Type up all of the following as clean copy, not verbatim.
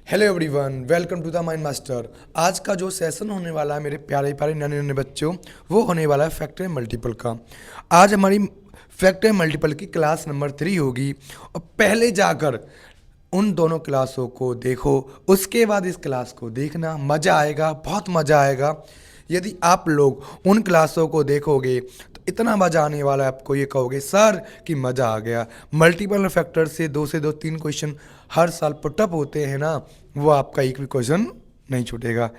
Hello everyone, welcome to the mind master. आज का जो सेशन होने वाला है मेरे प्यारे प्यारे नन्हे नन्हे बच्चों, वो होने वाला है फैक्टर मल्टीपल का। आज हमारी फैक्टर मल्टीपल की क्लास नंबर 3 होगी। और पहले जाकर उन दोनों क्लासों को देखो, उसके बाद इस क्लास को देखना, मज़ा आएगा, बहुत मज़ा आएगा। यदि आप लोग उन क्लासों को देखोगे तो इतना मज़ा आने वाला है, आपको ये कहोगे सर कि मज़ा आ गया। मल्टीपल फैक्टर से दो तीन क्वेश्चन हर साल पुटअप होते हैं ना, वो आपका एक भी क्वेश्चन नहीं छूटेगा।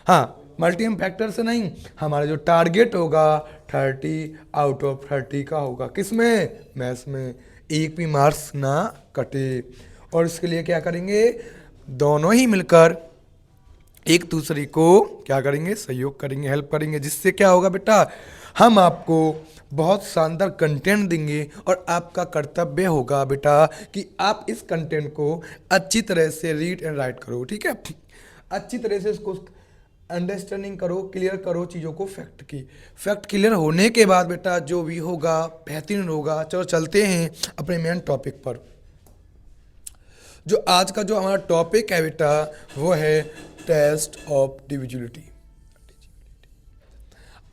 हाँ, मल्टीपल फैक्टर से नहीं, हमारा जो टारगेट होगा 30 आउट ऑफ 30 का होगा। किस में? मैथ्स में। एक भी मार्क्स ना कटे। और इसके लिए क्या करेंगे? दोनों ही मिलकर एक दूसरे को क्या करेंगे? सहयोग करेंगे, हेल्प करेंगे। जिससे क्या होगा बेटा, हम आपको बहुत शानदार कंटेंट देंगे और आपका कर्तव्य होगा बेटा कि आप इस कंटेंट को अच्छी तरह से रीड एंड राइट करो। ठीक है, अच्छी तरह से इसको अंडरस्टैंडिंग करो, क्लियर करो चीज़ों को। फैक्ट क्लियर होने के बाद बेटा जो भी होगा बेहतरीन होगा। चलो चलते हैं अपने मेन टॉपिक पर। जो आज का जो हमारा टॉपिक है बेटा, वो है टेस्ट ऑफ डिविजिबिलिटी।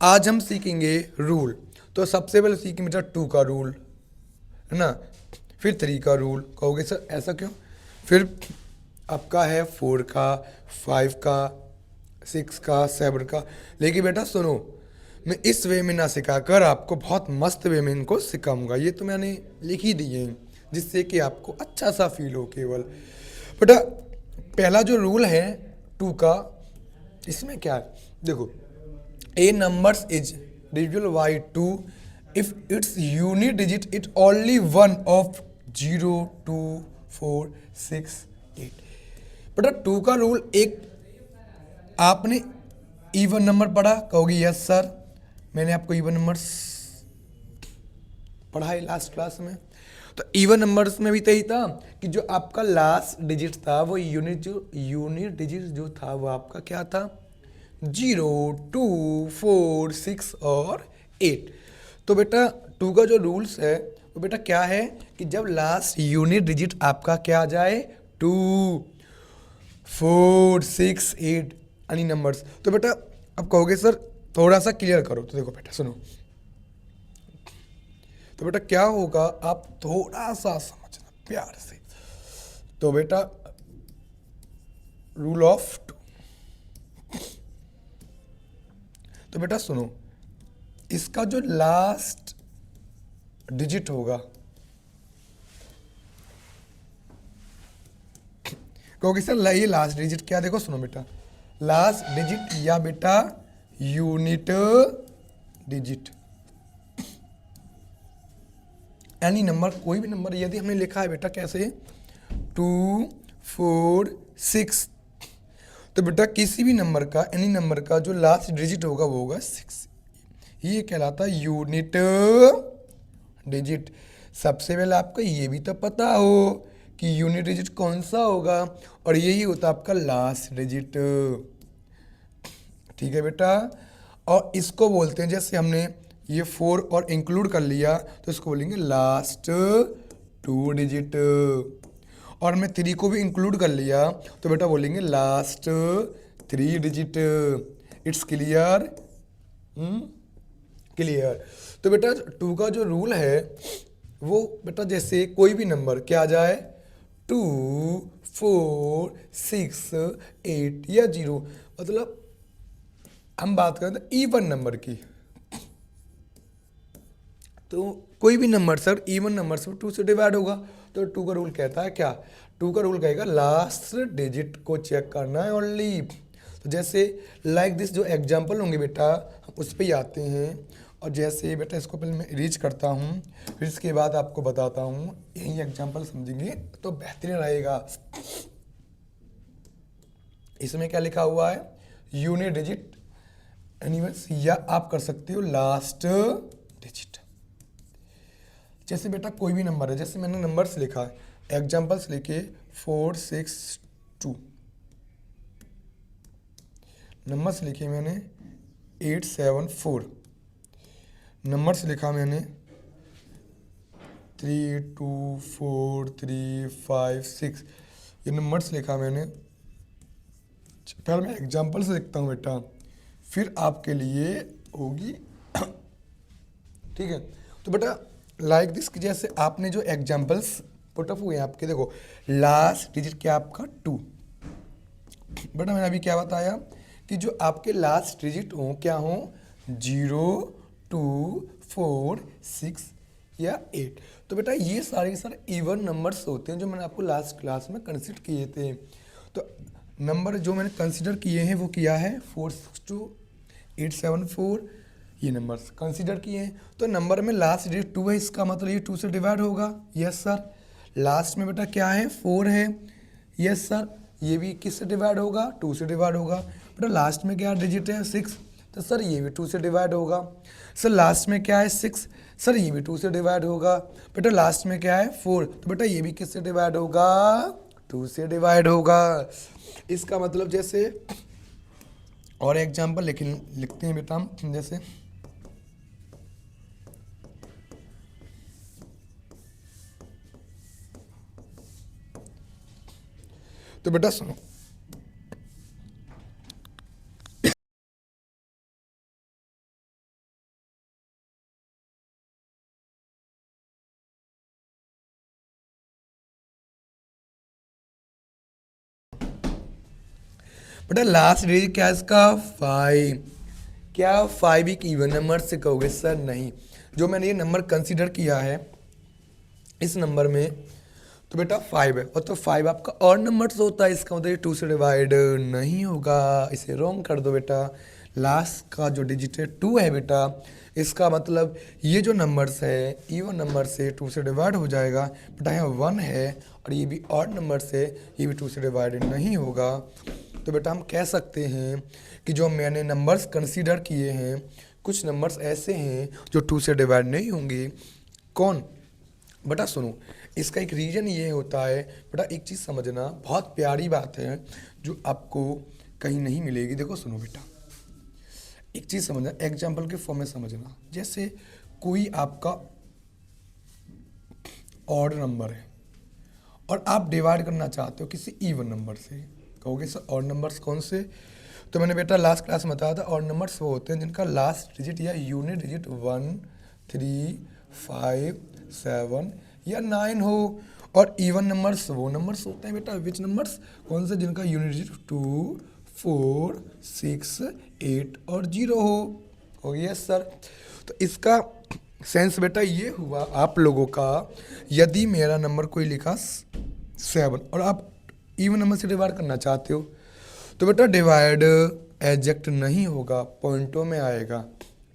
आज हम सीखेंगे रूल। तो सबसे पहले सीखेंगे बेटा 2 का रूल, है ना, फिर 3 का रूल। कहोगे सर ऐसा क्यों? फिर आपका है 4 का, 5 का, 6 का, 7 का। लेकिन बेटा सुनो, मैं इस वे में ना सिखाकर आपको बहुत मस्त वे में इनको सिखाऊंगा। ये तो मैंने लिख ही दिए हैं जिससे कि आपको अच्छा सा फील हो। केवल बेटा पहला जो रूल है 2 का, इसमें क्या है देखो, a numbers is divisible by 2 if its unit digit it only one of 0 2 4 6 8। बेटा 2 का रूल, एक आपने इवन नंबर पढ़ा? कहोगे यस सर, मैंने आपको इवन नंबर्स पढ़ाई लास्ट क्लास में। तो इवन नंबर्स में भी तो ही था कि जो आपका लास्ट डिजिट था वो यूनिट डिजिट जो था वो आपका क्या था? 0 2 4 6 और 8। तो बेटा 2 का जो रूल्स है वो बेटा क्या है कि जब लास्ट यूनिट डिजिट आपका क्या आ जाए 2 4 6 8 यानी नंबर्स। तो बेटा अब कहोगे सर थोड़ा सा क्लियर करो। तो देखो बेटा सुनो, तो बेटा क्या होगा, आप थोड़ा सा समझना प्यार से। तो बेटा रूल ऑफ 2, तो बेटा सुनो, इसका जो लास्ट डिजिट होगा, क्योंकि सर ये लास्ट डिजिट क्या? देखो सुनो बेटा, लास्ट डिजिट या बेटा यूनिट डिजिट एनी नंबर, कोई भी नंबर यदि हमने लिखा है बेटा कैसे 2 4 6, तो बेटा किसी भी नंबर का, एनी नंबर का जो लास्ट डिजिट होगा वो होगा 6। ये कहलाता है यूनिट डिजिट। सबसे पहले आपको ये भी तो पता हो कि यूनिट डिजिट कौन सा होगा, और यही होता है आपका लास्ट डिजिट। ठीक है बेटा, और इसको बोलते हैं, जैसे हमने ये 4 और इंक्लूड कर लिया तो इसको बोलेंगे लास्ट 2 डिजिट। और मैं 3 को भी इंक्लूड कर लिया तो बेटा बोलेंगे last 3 digit. It's clear? Clear. तो बेटा 2 का जो रूल है वो बेटा जैसे कोई भी नंबर क्या आ जाए 2 4 6 8 या 0, मतलब हम बात करें तो इवन नंबर की, तो कोई भी नंबर सर इवन नंबर से 2 से डिवाइड होगा। तो 2 का रूल कहता है क्या? 2 का रूल कहेगा लास्ट डिजिट को चेक करना है ओनली। तो जैसे लाइक दिस जो एग्जांपल होंगे बेटा हम उस पर ही आते हैं। और जैसे बेटा इसको पहले मैं रीच करता हूँ, फिर इसके बाद आपको बताता हूँ, यही एग्जांपल समझेंगे तो बेहतरीन रहेगा। इसमें क्या लिखा हुआ है? यूनिट डिजिट एनीवेज, या आप कर सकते हो लास्ट डिजिट। जैसे बेटा कोई भी नंबर है, जैसे मैंने नंबर्स लिखा है, एग्जांपल्स लिखे 4 6 2, नंबर्स लिखे मैंने 8 7 4, नंबर्स लिखा मैंने 3 2 4 3 5 6, ये नंबर्स लिखा मैंने पहले मैं एग्जाम्पल से देखता हूँ बेटा, फिर आपके लिए होगी। ठीक है, तो बेटा लाइक दिस, जैसे आपने जो एग्जाम्पल्स पुट अप हुए हैं आपके, देखो लास्ट डिजिट क्या आपका 2। बेटा मैंने अभी क्या बताया कि जो आपके लास्ट डिजिट हो क्या हो, 0, 2, 4, 6 या 8। तो बेटा ये सारे के सारे इवन नंबर्स होते हैं जो मैंने आपको लास्ट क्लास में कंसिडर किए थे। तो नंबर जो मैंने कंसिडर किए हैं वो किया है 462, 874, ये नंबर्स कंसिडर किए हैं। तो नंबर में लास्ट डिजिट 2 है, इसका मतलब ये 2 से डिवाइड होगा। Yes sir. लास्ट में बेटा क्या है, 4 है। Yes sir. ये भी किससे डिवाइड होगा, 2 से डिवाइड होगा। बेटा लास्ट में क्या डिजिट है, 6, तो सर ये भी 2 से डिवाइड होगा। सर लास्ट में क्या है, 6, सर ये भी 2 से डिवाइड होगा। बेटा लास्ट में क्या है, 4, तो बेटा ये भी किससे डिवाइड होगा, 2 से डिवाइड होगा। इसका मतलब जैसे और एग्जाम्पल लिखते हैं बेटा हम, जैसे तो बेटा सुनो, बेटा लास्ट डिजिट क्या है इसका, 5। क्या 5 एक इवन नंबर से कहोगे, सर नहीं। जो मैंने ये नंबर कंसीडर किया है इस नंबर में, तो बेटा 5 है, और तो 5 आपका और नंबर से होता है, इसका मतलब ये 2 से डिवाइड नहीं होगा, इसे रॉन्ग कर दो बेटा। लास्ट का जो डिजिट है 2 है बेटा, इसका मतलब ये जो नंबर्स है इवन नंबर से 2 से डिवाइड हो जाएगा। बेटा यहाँ 1 है और ये भी ऑड नंबर से, ये भी 2 से डिवाइड नहीं होगा। तो बेटा हम कह सकते हैं कि जो मैंने नंबर्स कंसीडर किए हैं, कुछ नंबर्स ऐसे हैं जो 2 से डिवाइड नहीं होंगे। कौन, बेटा सुनो, इसका एक रीज़न ये होता है बेटा, एक चीज़ समझना, बहुत प्यारी बात है जो आपको कहीं नहीं मिलेगी। देखो सुनो बेटा, एक चीज़ समझना, एग्जाम्पल के फॉर्म में समझना। जैसे कोई आपका ऑड नंबर है और आप डिवाइड करना चाहते हो किसी इवन नंबर से, कहोगे सर ऑड नंबर्स कौन से, तो मैंने बेटा लास्ट क्लास में बताया था ऑड नंबर्स वो होते हैं जिनका लास्ट डिजिट या यूनिट डिजिट 1, 3, 5, 7 या 9 हो। और इवन नंबर्स वो नंबर्स होते हैं बेटा, विच नंबर्स, कौन से, जिनका यूनिट डिजिट 2, 4, 6, 8 और 0 हो गया सर। तो इसका सेंस बेटा ये हुआ आप लोगों का, यदि मेरा नंबर कोई लिखा 7 और आप इवन नंबर से डिवाइड करना चाहते हो, तो बेटा डिवाइड एग्जैक्ट नहीं होगा, पॉइंटों में आएगा।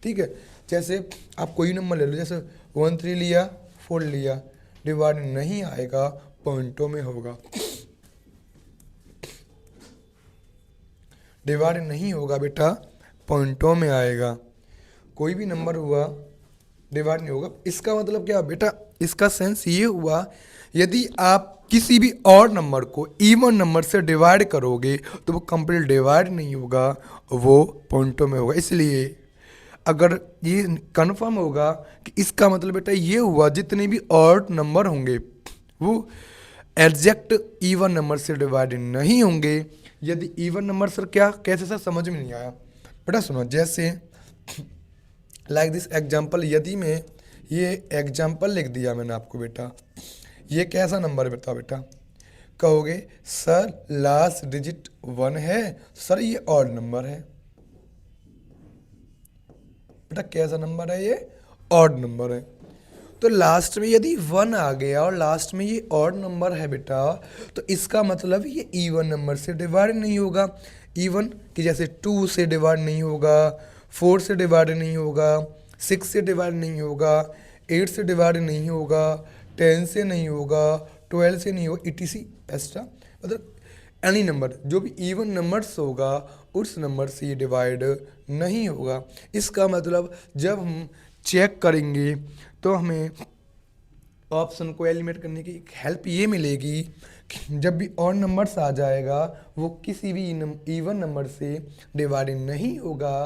ठीक है, जैसे आप कोई नंबर ले लो, जैसे 1, 3 लिया, 4 लिया, डिवाइड नहीं आएगा, पॉइंटों में होगा। डिवाइड नहीं होगा बेटा, पॉइंटों में आएगा। कोई भी नंबर हुआ डिवाइड नहीं होगा। इसका मतलब क्या बेटा, इसका सेंस ये हुआ, यदि आप किसी भी और नंबर को इवन नंबर से डिवाइड करोगे तो वो कंप्लीट डिवाइड नहीं होगा, वो पॉइंटों में होगा। इसलिए अगर ये कन्फर्म होगा कि इसका मतलब बेटा ये हुआ, जितने भी ऑड नंबर होंगे वो एग्जैक्ट इवन नंबर से डिवाइड नहीं होंगे। यदि इवन नंबर सर क्या, कैसे सर, समझ में नहीं आया बेटा। सुनो, जैसे लाइक दिस एग्जाम्पल, यदि मैं ये एग्जाम्पल लिख दिया मैंने आपको बेटा, ये कैसा नंबर है बेटा, कहोगे सर लास्ट डिजिट 1 है, सर ये ऑड नंबर है। बेटा कैसा नंबर है, ये ऑड नंबर है। तो लास्ट में यदि 1 आ गया और लास्ट में ये ऑड नंबर है बेटा, तो इसका मतलब ये इवन नंबर से डिवाइड नहीं होगा। इवन कि जैसे 2 से डिवाइड नहीं होगा, 4 से डिवाइड नहीं होगा, 6 से डिवाइड नहीं होगा, 8 से डिवाइड नहीं होगा, 10 से नहीं होगा, 12 से नहीं होगा, ETC एक्स्ट्रा, मतलब एनी नंबर जो भी इवन नंबर्स होगा उस नंबर से ये डिवाइड नहीं होगा। इसका मतलब जब हम चेक करेंगे तो हमें ऑप्शन को एलिमिनेट करने की एक हेल्प ये मिलेगी कि जब भी और नंबर्स आ जाएगा वो किसी भी इवन नंबर से डिवाइड नहीं होगा,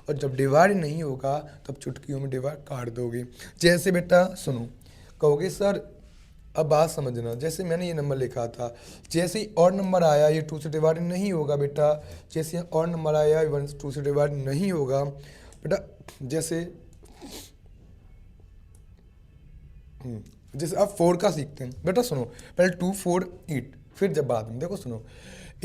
और जब डिवाइड नहीं होगा तब चुटकियों में डिवाइड काट दोगे। जैसे बेटा सुनो, कहोगे सर अब बात समझना, जैसे मैंने ये नंबर लिखा था, जैसे ही और नंबर आया ये 2 से डिवाइड नहीं होगा बेटा, जैसे और नंबर आया 1 2 से डिवाइड नहीं होगा बेटा। जैसे जैसे आप 4 का सीखते हैं बेटा, सुनो पहले 2 4 8, फिर जब बाद में देखो सुनो,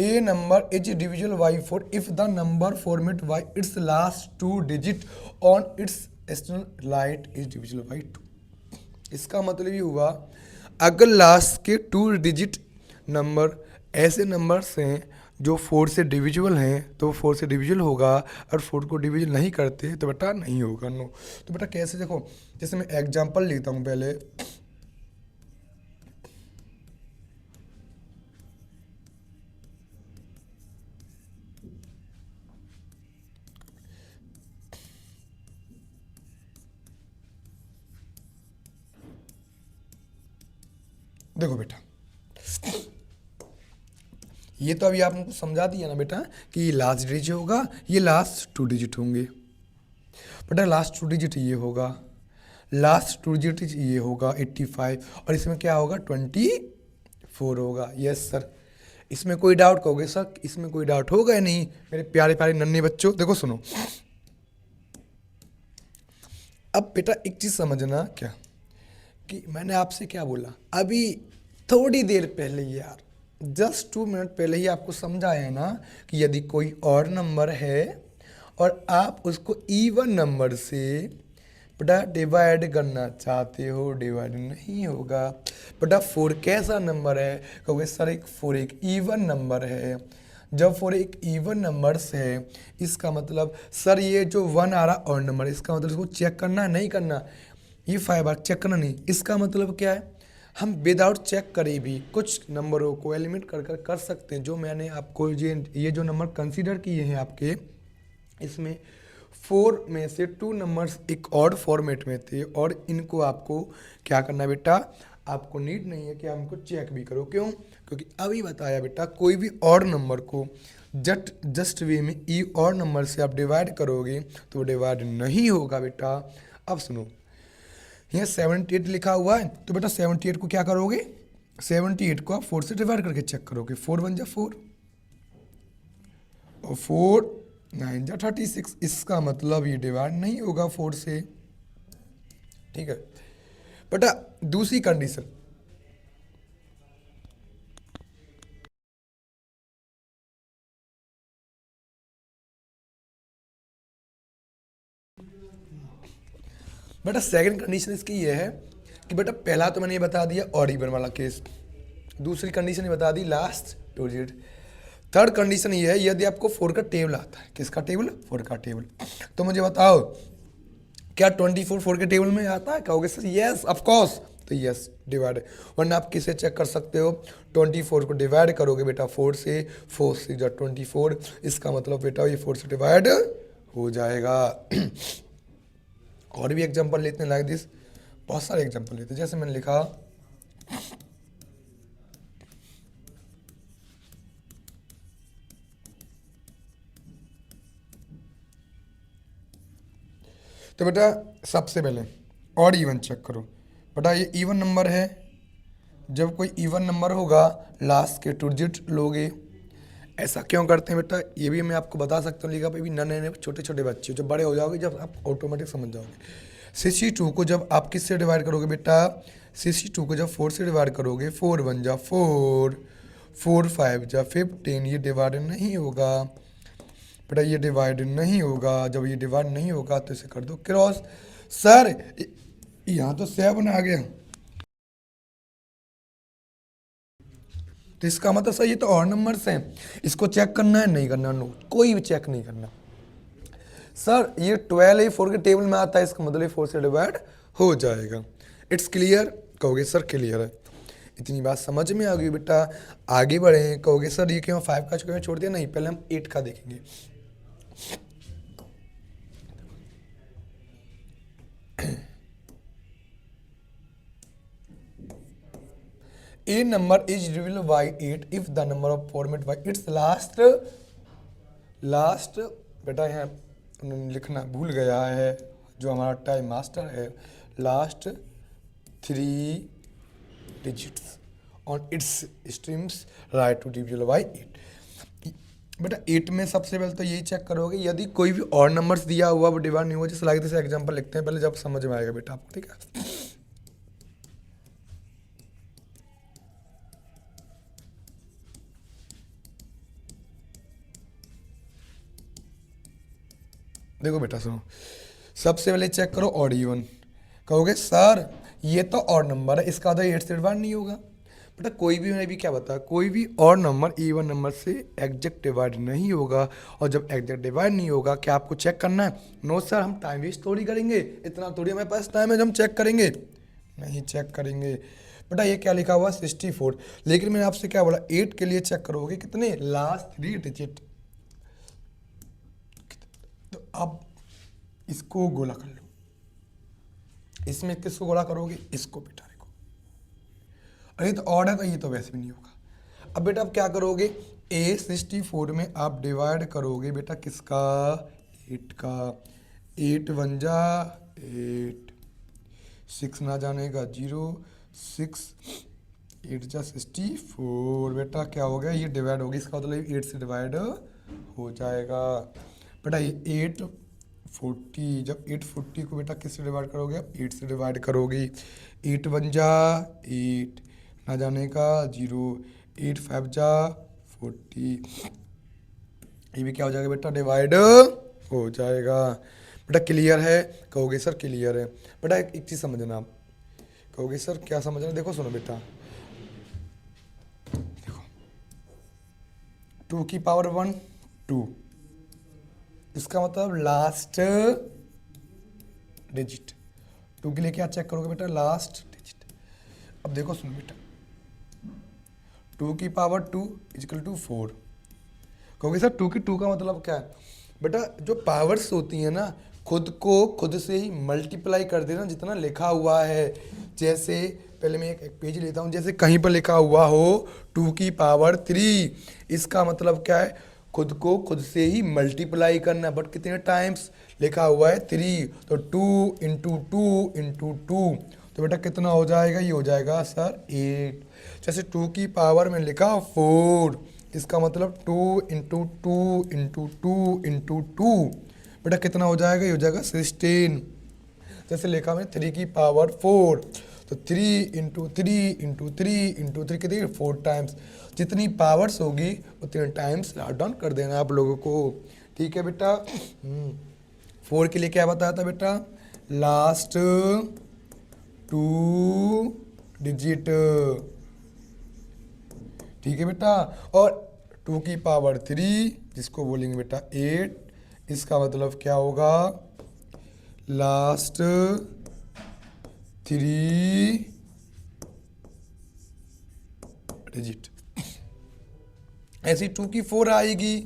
a number is divisible by 4 if the number format by its last 2 digit on its external light is divisible by 2। इसका मतलब ये हुआ, अगर लास्ट के 2 डिजिट नंबर ऐसे नंबर्स हैं जो 4 से डिविजिबल हैं तो 4 से डिविजिबल होगा, और 4 को डिविजिबल नहीं करते तो बेटा नहीं होगा। नो, तो बेटा कैसे, देखो जैसे मैं एग्जांपल लेता हूँ पहले, देखो बेटा ये तो अभी आपको समझा दिया ना बेटा कि ये लास्ट डिजिट होगा, ये लास्ट 2 डिजिट होंगे बेटा, लास्ट 2 डिजिट ये होगा, लास्ट 2 डिजिट ये होगा 85, और इसमें क्या होगा 24 होगा। यस सर, इसमें कोई डाउट कहोगे सर, इसमें कोई डाउट होगा या नहीं मेरे प्यारे प्यारे नन्हे बच्चों। देखो सुनो, अब बेटा एक चीज़ समझना क्या, कि मैंने आपसे क्या बोला अभी थोड़ी देर पहले, यार जस्ट 2 मिनट पहले ही आपको समझाया ना कि यदि कोई और नंबर है और आप उसको इवन नंबर से बेटा डिवाइड करना चाहते हो, डिवाइड नहीं होगा बेटा। 4 कैसा नंबर है, कहोगे सर एक 4 एक इवन नंबर है। जब 4 एक इवन नंबर्स है, इसका मतलब सर ये जो 1 आ रहा और नंबर, इसका मतलब इसको चेक करना नहीं करना, ये 5 बार चेक करना नहीं। इसका मतलब क्या है, हम विदाउट चेक करे भी कुछ नंबरों को एलिमिनेट कर सकते हैं। जो मैंने आपको ये जो नंबर कंसीडर किए हैं आपके, इसमें 4 में से 2 नंबर्स एक ऑड फॉर्मेट में थे, और इनको आपको क्या करना है बेटा, आपको नीड नहीं है कि आप इनको चेक भी करो। क्यों? क्योंकि अभी बताया बेटा कोई भी ऑड नंबर को जस्ट वे में ई ऑड नंबर से आप डिवाइड करोगे तो डिवाइड नहीं होगा बेटा। अब सुनो, यहाँ 78 लिखा हुआ है, तो बेटा 78 को क्या करोगे, 78 को आप 4 से डिवाइड करके चेक करोगे, 4 1 जा 4 और 4 9 जा 36, इसका मतलब ये डिवाइड नहीं होगा 4 से। ठीक है बेटा, दूसरी कंडीशन, बेटा सेकंड कंडीशन इसकी ये है कि बेटा पहला तो मैंने ये बता दिया ऑड इवन वाला केस, दूसरी कंडीशन ये बता दी लास्ट 2 डिजिट, थर्ड कंडीशन ये है यदि आपको 4 का टेबल आता है। किसका टेबल? 4 का टेबल। तो मुझे बताओ क्या 24 4 के टेबल में आता है? कहोगे सर यस ऑफ कोर्स, तो यस डिवाइड, वरना आप किसे चेक कर सकते हो, 24 को डिवाइड करोगे बेटा 4 से, 4 से जो 24, इसका मतलब बेटा ये 4 से डिवाइड हो जाएगा। और भी एग्जांपल लेते हैं लाइक दिस, बहुत सारे एग्जांपल लेते हैं, जैसे मैंने लिखा तो बेटा सबसे पहले ऑड इवन चेक करो बेटा, ये इवन नंबर है, जब कोई इवन नंबर होगा लास्ट के 2 डिजिट लोगे। ऐसा क्यों करते हैं बेटा, ये भी मैं आपको बता सकता हूँ, लिखा भी नन्हे नन्हे छोटे छोटे बच्चे, जब बड़े हो जाओगे जब आप ऑटोमेटिक समझ जाओगे। 62 को जब आप किससे डिवाइड करोगे बेटा, 62 को जब 4 से डिवाइड करोगे, 4 1 जा 4, 4 5 जा 15, ये डिवाइड नहीं होगा बेटा, ये डिवाइड नहीं होगा। जब ये डिवाइड नहीं होगा तो इसे कर दो क्रॉस। सर यहाँ तो 7 आ गया, तो इसका मतलब सर ये तो और नंबर्स हैं, इसको चेक करना है नहीं करना? नो, कोई भी चेक नहीं करना। सर ये 12 है 4 के टेबल में आता है, इसका मतलब 4 से डिवाइड हो जाएगा। It's clear? कहोगे सर क्लियर है, इतनी बात समझ में आ गई बेटा। आगे बढ़े, कहोगे सर ये क्यों 5 का क्यों छोड़ दिया? नहीं, पहले हम 8 का देखेंगे। A number is divisible by 8 if the number of format by its last बेटा यहाँ लिखना भूल गया है जो हमारा टाइम मास्टर है, last 3 digits on its streams right to divisible by 8। बेटा 8 में सबसे पहले तो यही चेक करोगे यदि कोई भी और नंबर्स दिया हुआ वो डिवाइड नहीं हुआ, जैसे लाइक दिस एग्जांपल लिखते हैं पहले, जब समझ में आएगा बेटा आपको, ठीक है। देखो बेटा सुनो, सबसे पहले चेक करो ऑड इवन। कहोगे सर ये तो ऑड नंबर है, इसका तो 8 से डिवाइड नहीं होगा। बेटा कोई भी, मैंने भी क्या बताया, कोई भी और नंबर इवन नंबर से एग्जैक्ट डिवाइड नहीं होगा। और जब एग्जैक्ट डिवाइड नहीं होगा, क्या आपको चेक करना है? नो सर, हम टाइम वेस्ट थोड़ी करेंगे, इतना थोड़ी हमारे पास टाइम है जो हम चेक करेंगे, नहीं चेक करेंगे। बेटा ये क्या लिखा हुआ 64, लेकिन मैंने आपसे क्या बोला 8 के लिए चेक करोगे कितने, लास्ट 3 डिजिट। तो अब इसको गोला कर लो, इसमें किसको गोला करोगे, इसको बेटा। देखो अरे तो ऑड है तो ये तो वैसे भी नहीं होगा। अब बेटा आप क्या करोगे, A64 में आप डिवाइड करोगे बेटा किसका, 8 का। 8 1 जा 8, 6 ना जाने का 0, 6 8 जा 64। बेटा क्या हो गया, ये डिवाइड होगी, इसका मतलब 8 से डिवाइड हो जाएगा। बेटा ये 840, जब 840 को बेटा किससे डिवाइड करोगे, आप 8 से डिवाइड करोगे। 8 1 जा 8, ना जाने का 0, 8 5 जा 40, ये भी क्या हो जाएगा बेटा, डिवाइड हो जाएगा। बेटा क्लियर है? कहोगे सर क्लियर है। बेटा एक चीज़ समझना आप, कहोगे सर क्या समझना, देखो सुनो बेटा, देखो 2 की पावर 1 2, इसका मतलब लास्ट डिजिट। 2 के लिए क्या चेक करोगे बेटा, लास्ट डिजिट। अब देखो सुनो बेटा, 2 की पावर 2 इक्वल टू 4। कहोगे सर 2 की 2 का मतलब क्या है? बेटा जो पावर्स होती हैं ना, खुद को खुद से ही मल्टीप्लाई कर देना जितना लिखा हुआ है। जैसे पहले मैं एक पेज लेता हूँ, जैसे कहीं पर लिखा हुआ हो 2 की पावर 3, इसका मतलब क्या है, खुद को खुद से ही मल्टीप्लाई करना, बट कितने टाइम्स लिखा हुआ है 3, तो 2 इंटू 2 इंटू 2, तो बेटा कितना हो जाएगा, ये हो जाएगा सर 8। जैसे 2 की पावर में लिखा 4, इसका मतलब 2 इंटू 2 इंटू 2 इंटू 2, बेटा कितना हो जाएगा, ये हो जाएगा 16। जैसे लिखा में 3 की पावर 4, तो 3 इंटू 3 इंटू 3 इंटू 3 कितनी, 4 टाइम्स। जितनी पावर्स होगी उतने टाइम्स राइट डाउन कर देना आप लोगों को, ठीक है बेटा। 4 के लिए क्या बताया था बेटा, लास्ट 2 डिजिट, ठीक है बेटा। और 2 की पावर 3 जिसको बोलेंगे बेटा 8, इसका मतलब क्या होगा, लास्ट 3 डिजिट। ऐसी 2 की 4 आएगी,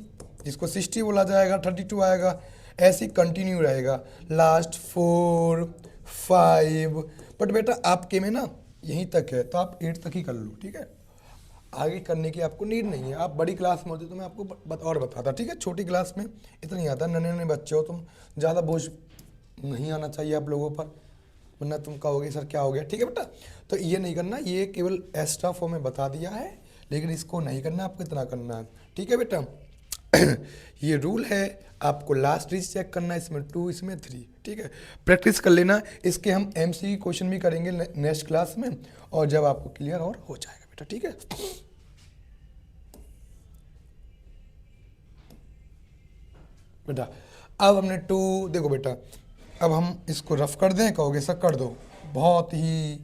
जिसको 60 बोला जाएगा, 32 आएगा, ऐसे कंटिन्यू रहेगा, लास्ट 4 5। बट बेटा आपके में ना यहीं तक है, तो आप 8 तक ही कर लो, ठीक है, आगे करने की आपको नीड नहीं है। आप बड़ी क्लास में होते तो मैं आपको और बताता, ठीक है। छोटी क्लास में इतना नहीं आता, नन्हे नन्हे बच्चे हो तुम, ज़्यादा बोझ नहीं आना चाहिए आप लोगों पर, वरना तुम कहोगे सर क्या हो गया, ठीक है बेटा। तो ये नहीं करना, ये केवल एक्स्ट्रा फॉर्म में बता दिया है, लेकिन इसको नहीं करना, आपको इतना करना है, ठीक है बेटा। ये रूल है, आपको लास्ट डिजिट चेक करना है, इसमें 2 इसमें 3, ठीक है। प्रैक्टिस कर लेना, इसके हम MC क्वेश्चन भी करेंगे नेक्स्ट क्लास में, और जब आपको क्लियर और हो जाएगा बेटा, ठीक है। बेटा अब हमने 2, देखो बेटा अब हम इसको रफ कर दें, कहोगे सर कर दो, बहुत ही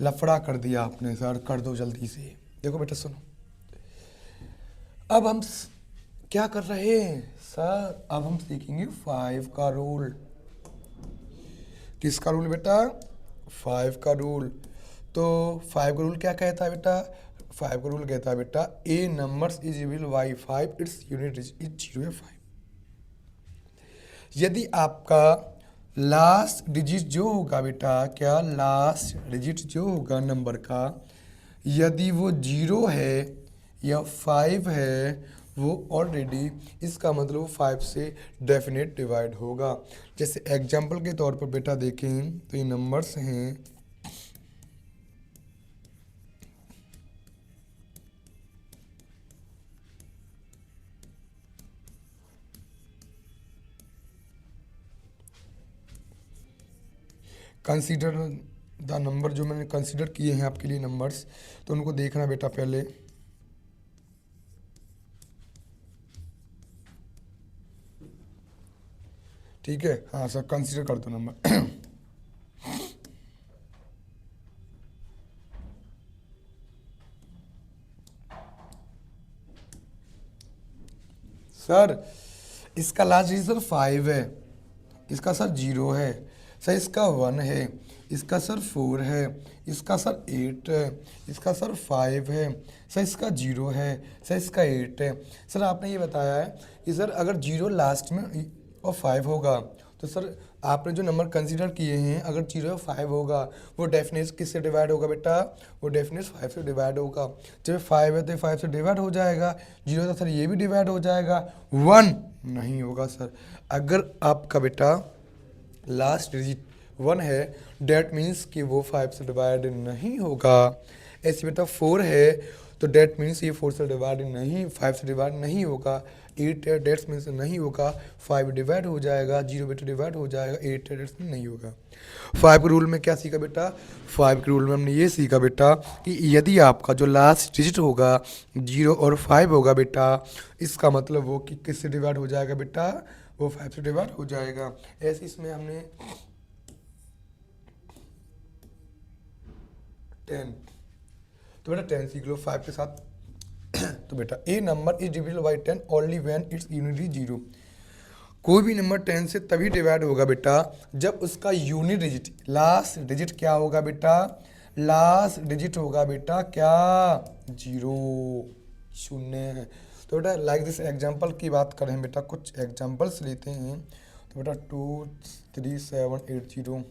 लफड़ा कर दिया आपने सर, कर दो जल्दी से। देखो बेटा सुनो, अब हम क्या कर रहे हैं सर, अब हम सीखेंगे 5 का रूल। किसका रूल बेटा, 5 का रूल। तो 5 का रूल क्या कहता है बेटा, 5 का रूल कहता है बेटा a numbers is divisible by 5, its unit is 0 या 5। यदि आपका लास्ट डिजिट जो होगा बेटा, क्या लास्ट डिजिट जो होगा नंबर का, यदि वो 0 है या 5 है, वो ऑलरेडी, इसका मतलब 5 से डेफिनेट डिवाइड होगा। जैसे एग्जाम्पल के तौर पर बेटा देखें तो ये नंबर्स हैं कंसीडर द नंबर, जो मैंने कंसीडर किए हैं आपके लिए नंबर्स, तो उनको देखना बेटा पहले। ठीक है, हाँ सर कंसीडर कर दो नंबर। सर इसका लास्ट डिजिट सर 5 है, इसका सर 0 है, सर इसका 1 है, इसका सर 4 है, इसका सर 8 है, इसका सर 5 है, सर इसका 0 है, सर इसका 8 है। सर आपने ये बताया है कि सर अगर 0 लास्ट में और 5 होगा, तो सर आपने जो नंबर कंसीडर किए हैं अगर 0 और 5 होगा, वो डेफिनेट किससे डिवाइड होगा बेटा, वो डेफिनेट 5 से डिवाइड होगा। जब 5 है तो 5 से डिवाइड हो जाएगा, 0 था सर ये भी डिवाइड हो जाएगा, 1 नहीं होगा सर। अगर आपका बेटा लास्ट डिजिट 1 है, डेट मीन्स कि वो 5 से डिवाइड नहीं होगा। ऐसे बेटा 4 है तो डेट मीन्स ये 4 से डिवाइड नहीं, 5 से डिवाइड नहीं होगा। 8 है, डेट्स मीन्स नहीं होगा, 5 डिवाइड हो जाएगा, 0 बेटा डिवाइड हो जाएगा, 8 है, डेट्स में नहीं होगा। 5 के रूल में क्या सीखा बेटा, 5 के रूल में हमने ये सीखा बेटा कि यदि आपका जो लास्ट डिजिट होगा 0 और 5 होगा बेटा, इसका मतलब वो कि किससे डिवाइड हो जाएगा बेटा, वो 5 से डिवाइड हो जाएगा। ऐसे इसमें हमने 10, तो बेटा 10 सीख लो 5 के साथ। तो बेटा a number is divisible by 10 only when its unit is 0। कोई भी नंबर 10 से तभी डिवाइड होगा बेटा जब उसका यूनिट डिजिट, लास्ट डिजिट क्या होगा बेटा, लास्ट डिजिट होगा बेटा क्या, 0, 0 है। तो बेटा लाइक दिस एग्जांपल की बात करें बेटा, कुछ एग्जांपल्स लेते हैं। तो बेटा 2 3 7 8 0।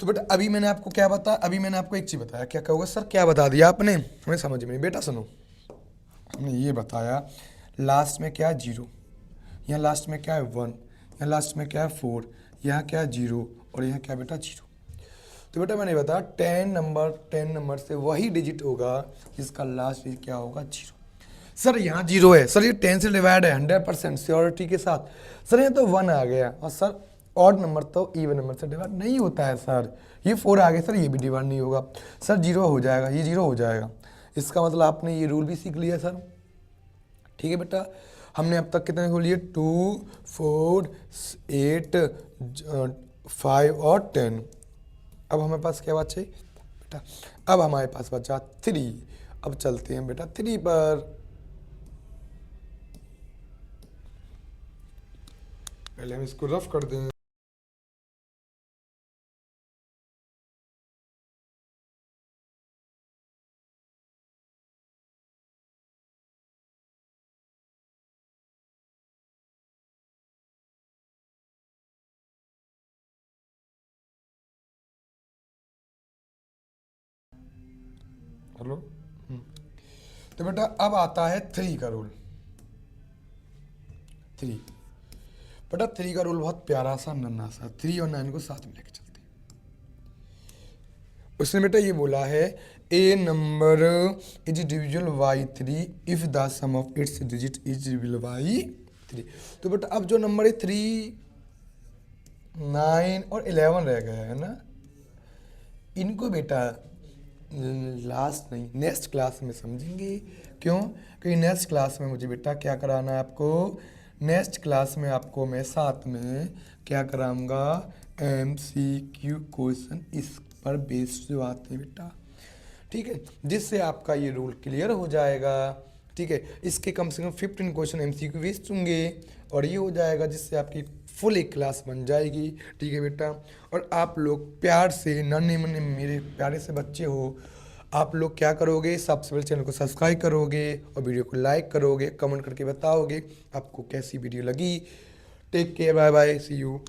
तो बेटा अभी मैंने आपको क्या बताया, अभी मैंने आपको एक चीज़ बताया, क्या कहोगे सर क्या बता दिया आपने, हमें समझ में नहीं। बेटा सुनो, हमने ये बताया लास्ट में क्या है 0, यहाँ लास्ट में क्या है 1, यहाँ लास्ट में क्या है 4, यहाँ क्या है 0 और यहाँ क्या बेटा 0। तो बेटा मैंने बताया 10 नंबर से वही डिजिट होगा जिसका लास्ट डिजिट क्या होगा 0। सर यहाँ 0 है, सर ये 10 से डिवाइड है 100% श्योरिटी के साथ। सर यहाँ तो 1 आ गया, और सर ऑड नंबर तो इवन नंबर से डिवाइड नहीं होता है सर। ये 4 आ गया, सर ये भी डिवाइड नहीं होगा, सर 0 हो जाएगा, ये 0 हो जाएगा। इसका मतलब आपने ये रूल भी सीख लिया सर। ठीक है बेटा, हमने अब तक कितने खोल लिए, 2 4 8 5 और 10। अब हमारे पास क्या बचा बेटा, अब हमारे पास बचा 3। अब चलते हैं बेटा 3 पर। पहले हम इसको रफ कर दें। हेलो, तो बेटा अब आता है 3 का रूल। 3 बेटा 3 का रूल बहुत प्यारा सा नन्हा सा, 3 और 9 को साथ में लेके चलते हैं। उसने बेटा ये बोला है a number is divisible by 3 if the sum of its digit is divisible by 3। तो बेटा अब जो नंबर है 3 9 और 11 रह गया है ना, इनको बेटा लास्ट नहीं नेक्स्ट क्लास में समझेंगे। क्यों, क्योंकि नेक्स्ट क्लास में मुझे बेटा क्या कराना है आपको, नेक्स्ट क्लास में आपको मैं साथ में क्या कराऊंगा, MCQ क्वेश्चन इस पर बेस्ड जो आते हैं बेटा। ठीक है, जिससे आपका ये रूल क्लियर हो जाएगा। ठीक है, इसके कम से कम 15 क्वेश्चन MCQ बेस्ड होंगे और ये हो जाएगा, जिससे आपकी फुल एक क्लास बन जाएगी। ठीक है बेटा, और आप लोग प्यार से, नन्हे मुन्ने मेरे प्यारे से बच्चे हो, आप लोग क्या करोगे, सबसे पहले चैनल को सब्सक्राइब करोगे और वीडियो को लाइक करोगे, कमेंट करके बताओगे आपको कैसी वीडियो लगी। Take care, bye bye, see you.